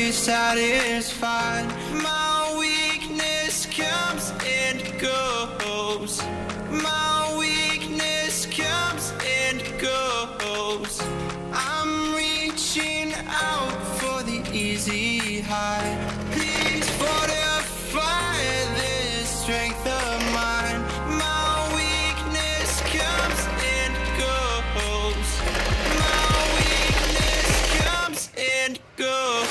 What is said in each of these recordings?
be satisfied. My weakness comes and goes. My weakness comes and goes. I'm reaching out for the easy high. Please fortify this strength of mine. My weakness comes and goes. My weakness comes and goes.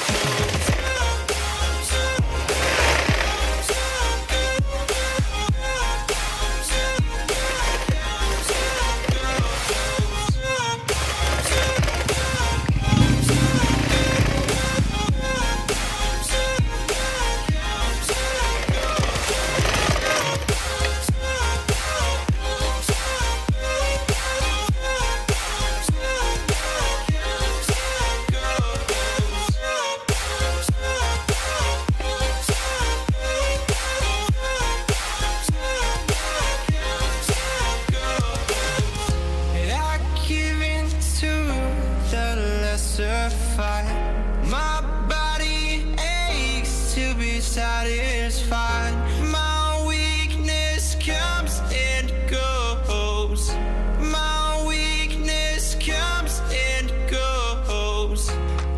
My body aches to be satisfied. My weakness comes and goes. My weakness comes and goes.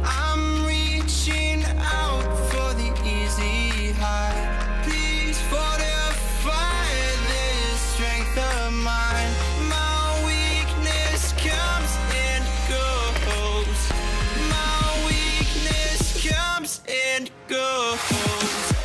I'm reaching out for the easy high. Please fortify this strength of mine. My weakness comes and goes. My weakness comes and goes.